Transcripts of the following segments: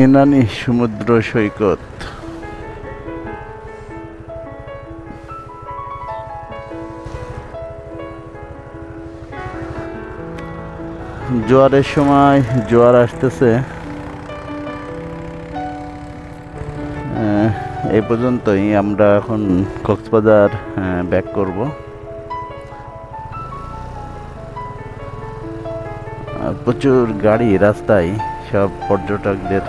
ইনানি সমুদ্র সৈকত। জোয়ারের সময় জোয়ার আসতেছে। এই পর্যন্তই। আমরা এখন কক্সবাজার ব্যাক করব। প্রচুর গাড়ি রাস্তায়, সব পর্যটকদের।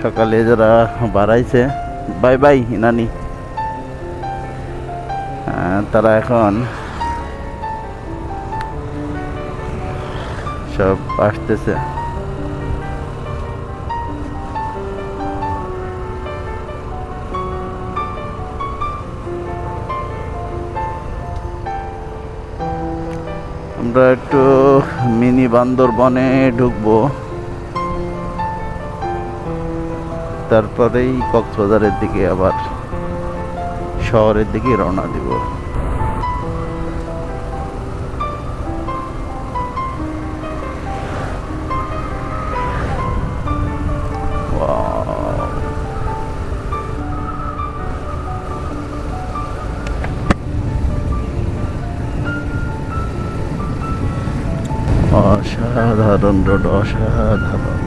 সকালে যারা বাড়াইছে, বাই বাই নানি, তারা এখন সব আসতেছে। আমরা একটু মিনি বান্দরবনে ঢুকবো, তারপরেই কক্সবাজারের দিকে আবার শহরের দিকে রওনা দিব। অসাধারণ রোড, অসাধারণ।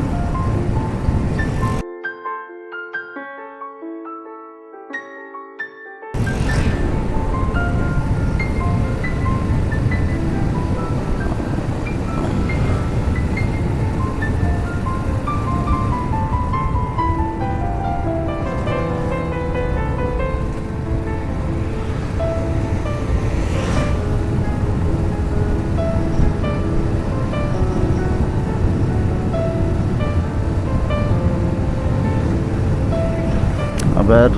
আবার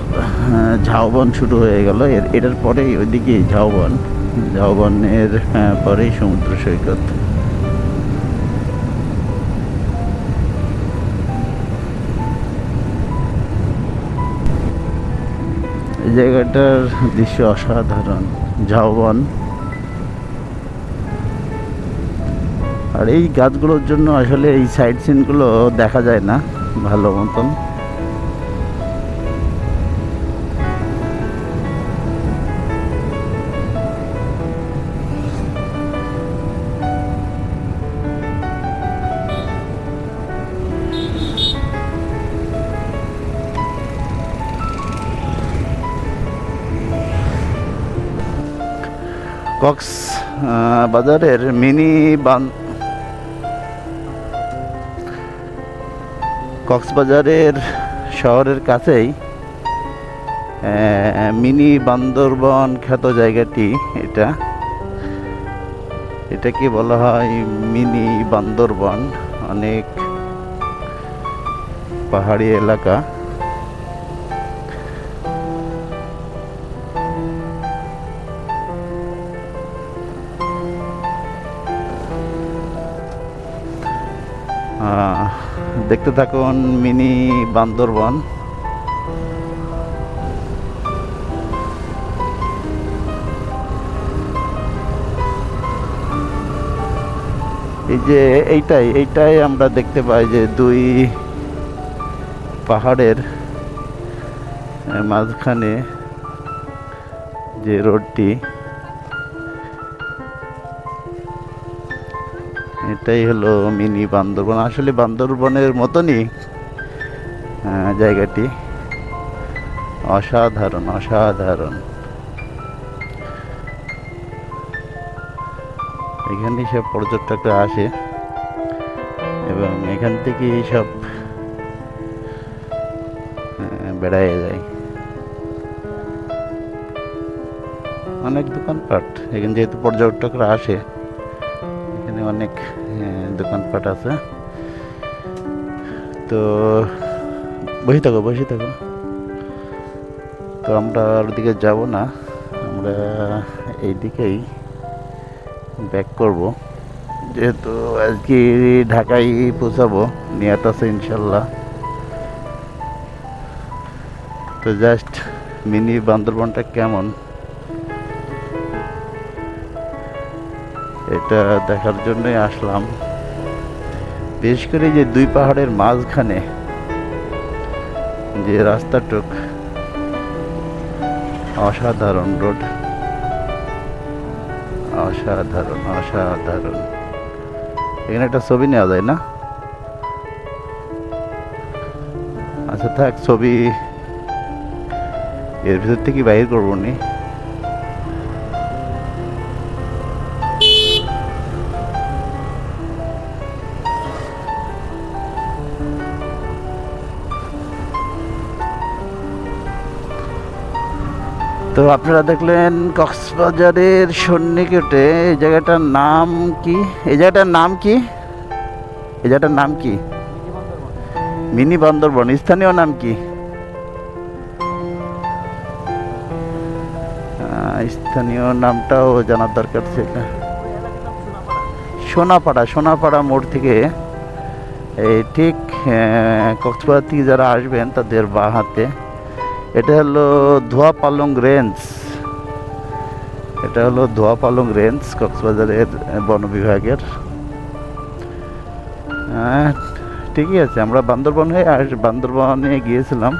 ঝাউবন শুরু হয়ে গেল। এটার পরেই ওইদিকে ঝাউবন, ঝাউবনের পরেই সমুদ্র সৈকত। এই জায়গাটার দৃশ্য অসাধারণ, ঝাউবন। আর এই গাছগুলোর জন্য আসলে এই সাইড সিনগুলো দেখা যায় না ভালো মতন। বাজারের কক্সবাজারের শহরের কাছেই মিনি বান্দরবন খ্যাত জায়গাটি। এটাকে বলা হয় মিনি বান্দরবন। অনেক পাহাড়ি এলাকা। দেখতে থাকুন মিনি বান্দরবন। এই যে এইটাই আমরা দেখতে পাই যে দুই পাহাড়ের মাঝখানে যে রোডটি, এটাই হলো মিনি বান্দরবন। আসলে বান্দরবনের মতনই জায়গাটি, অসাধারণ অসাধারণ। এখানে সব পর্যটকরা আসে এবং এখান থেকে সব বেড়ায় যায়। অনেক দোকানপাট এখানে, যেহেতু পর্যটকরা আসে, এখানে অনেক দোকানপাট আছে। তো বসে থাকো। তো আমরা ওর দিকে যাব না, আমরা এই দিকেই ব্যাক করব, যেহেতু আজকে ঢাকায় পৌঁছাবো, নিয়ত আছে ইনশাল্লাহ। তো জাস্ট মিনি বান্দরবনটা কেমন এটা দেখার জন্যই আসলাম। বিশেষ করে যে দুই পাহাড়ের মাঝখানে যে রাস্তাটুক, অসাধারণ রোড, অসাধারণ অসাধারণ। এখানে একটা ছবি নেওয়া যায় না? আচ্ছা থাক, ছবি এর ভিতর থেকে বাইর করবো নি। তো আপনারা দেখলেন কক্সবাজারের সন্নিকটে এই জায়গাটার নাম কি? এই জায়গাটার নাম কি? এই জায়গাটার নাম কি? মিনি বান্দরবন। স্থানীয় নাম কি? স্থানীয় নামটাও জানার দরকার ছিল। সোনাপাড়া। সোনাপাড়া মোড় থেকে এই ঠিক কক্সবাজার থেকে যারা আসবেন তাদের বাঁ হাতে, এটা হলো ধোয়া পালং রেঞ্জ। এটা হলো ধোয়া পালং রেঞ্জ, কক্সবাজারের বন বিভাগের। ঠিকই আছে, আমরা বান্দরবন হয়ে বান্দরবনে গিয়েছিলাম,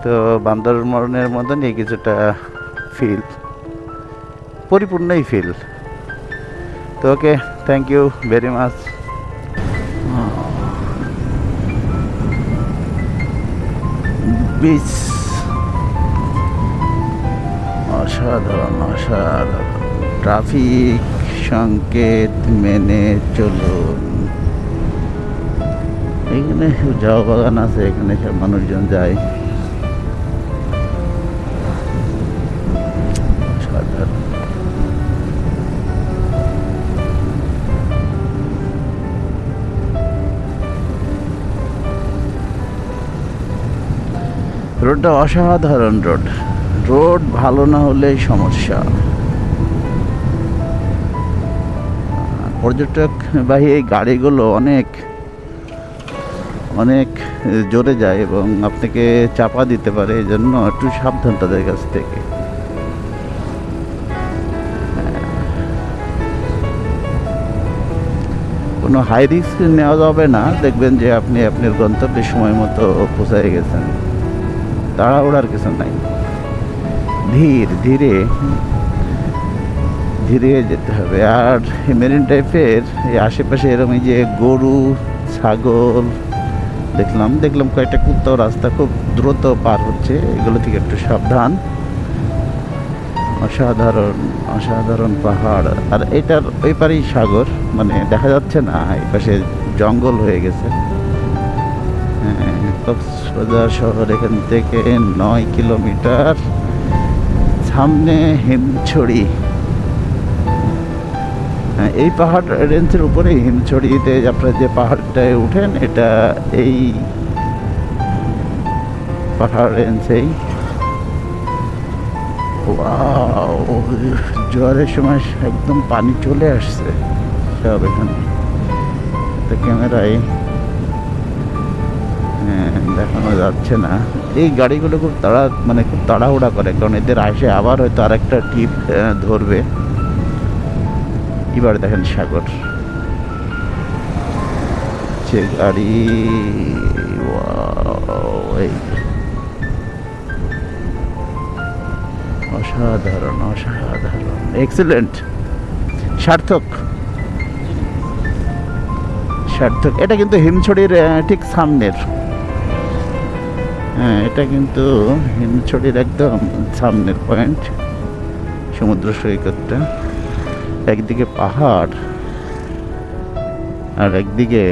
তো বান্দরবনের মতনই কিছুটা ফিল, পরিপূর্ণই ফিল। তো okay, thank you very much. Beach অসাধারণ অসাধারণ। ট্রাফিক সংকেত মেনে চলুন। এখানে ঝাউ বাগান আছে, এখানে সব মানুষজন যায়। অসাধারণ। রোডটা অসাধারণ রোড। রোড ভালো না হলেই সমস্যা। পর্যটকবাহী এই গাড়িগুলো অনেক অনেক জোরে যায় এবং আপনাকে চাপা দিতে পারে, এই জন্য একটু সাবধান তাদের কাছ থেকে। কোনো হাই রিস্ক নেওয়া যাবে না। দেখবেন যে আপনি আপনার গন্তব্যে সময় মতো পৌঁছে গেছেন, তাড়াহুড়ার কিছু নাই। ধীরে ধীরে যেতে হবে। আর মেরিন টাইপের এই আশেপাশে এরকম এই যে গরু ছাগল দেখলাম কয়েকটা কুত্তাও রাস্তা খুব দ্রুত পার হচ্ছে, এগুলো থেকে একটু সাবধান। অসাধারণ অসাধারণ পাহাড়, আর এটার ওই পারেই সাগর, মানে দেখা যাচ্ছে না, এই পাশে জঙ্গল হয়ে গেছে। কক্সবাজার শহর এখান থেকে 9 কিলোমিটার। সামনে হিমছড়ি। এই পাহাড় রেঞ্জের উপরেই হিমছড়িতে আপনারা যে পাহাড়টায় উঠেন, এটা এই পাহাড় রেঞ্জেই। ওয়াও, জোয়ারের সময় একদম পানি চলে আসছে সব এখানে। তো ক্যামেরায় দেখানো যাচ্ছে না। এই গাড়িগুলো খুব খুব তাড়াহুড়া করে, কারণ এদের আসে আবার হয়তো আরেকটা ট্রিপ ধরবে। এবার দেখেন সাগর, যে গাড়ি, অসাধারণ অসাধারণ, এক্সিলেন্ট, সার্থক। এটা কিন্তু হিমছড়ির ঠিক সামনের। এটা কিন্তু হিমছড়ির একদম সামনের পয়েন্ট, সমুদ্র সৈকতটা। একদিকে পাহাড় আর একদিকে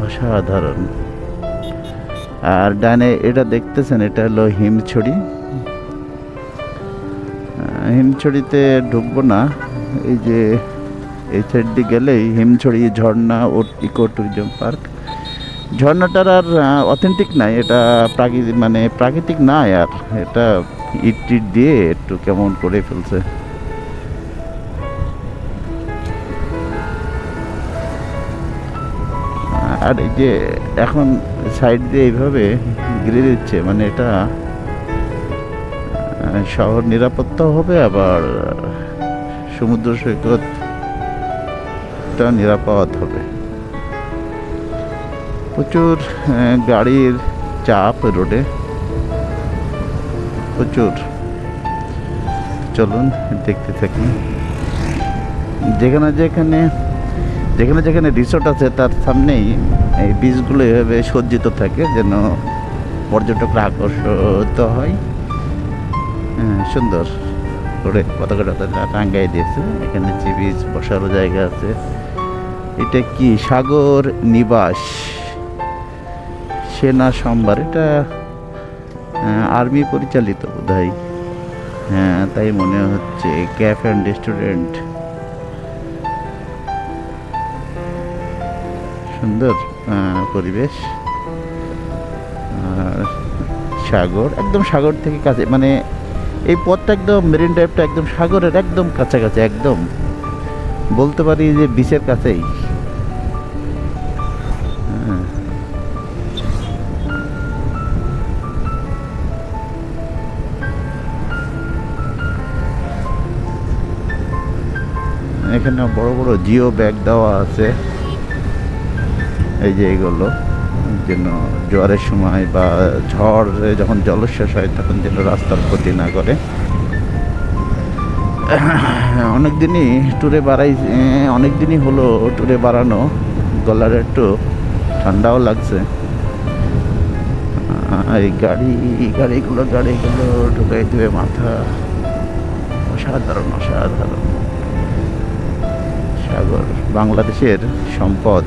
অসাধারণ। আর ডানে এটা দেখতেছেন, এটা হলো হিমছড়ি। হিমছড়িতে ঢুকবো না, এই যে এই সাইড দিয়ে গেলেই হিমছড়ি ঝর্ণা ও ইকো ট্যুরিজম পার্ক। ঝর্ণাটার আর অথেন্টিক নাই, এটা প্রাকৃতিক নাই, আর এটা ইট দিয়ে একটু কেমন করে ফেলছে। আর এই যে এখন সাইড দিয়ে এইভাবে ঘিরে দিচ্ছে, মানে এটা শহর নিরাপত্তা হবে, আবার সমুদ্র সৈকতটা নিরাপদ হবে। প্রচুর গাড়ির চাপ রোডে, প্রচুর। চলুন দেখতে থাকি। যেখানে যেখানে যেখানে যেখানে রিসোর্ট আছে তার সামনেই এই বীজগুলো এভাবে সজ্জিত থাকে যেন পর্যটকরা আকর্ষিত হয়। সুন্দর করে পতাকা টাঙ্গাই দিয়েছে। এখানে সি বিচ, বসারও জায়গা আছে। এটা কি সাগর নিবাস সেনা সম্ভার, এটা আর্মি পরিচালিত বোধহয়। হ্যাঁ, তাই মনে হচ্ছে। ক্যাফে অ্যান্ড রেস্টুরেন্ট, সুন্দর পরিবেশ। আর সাগর, একদম সাগর থেকে কাছে, মানে এই পথটা একদম মেরিন ড্রাইভটা একদম সাগরের একদম কাছাকাছি, একদম বলতে পারি যে বিচের কাছেই। এখানে বড় বড় জিও ব্যাগ দেওয়া আছে, এই যে এগুলো যেন জোয়ারের সময় বা ঝড়ে যখন জলোচ্ছ্বাস হয় তখন যেন রাস্তার ক্ষতি না করে। অনেক দিনই হলো ট্যুরে বাড়ানো, গলার একটু ঠান্ডাও লাগছে। এই গাড়িগুলো ঢুকাই দেবে মাথা। অসাধারণ অসাধারণ। সাগর বাংলাদেশের সম্পদ।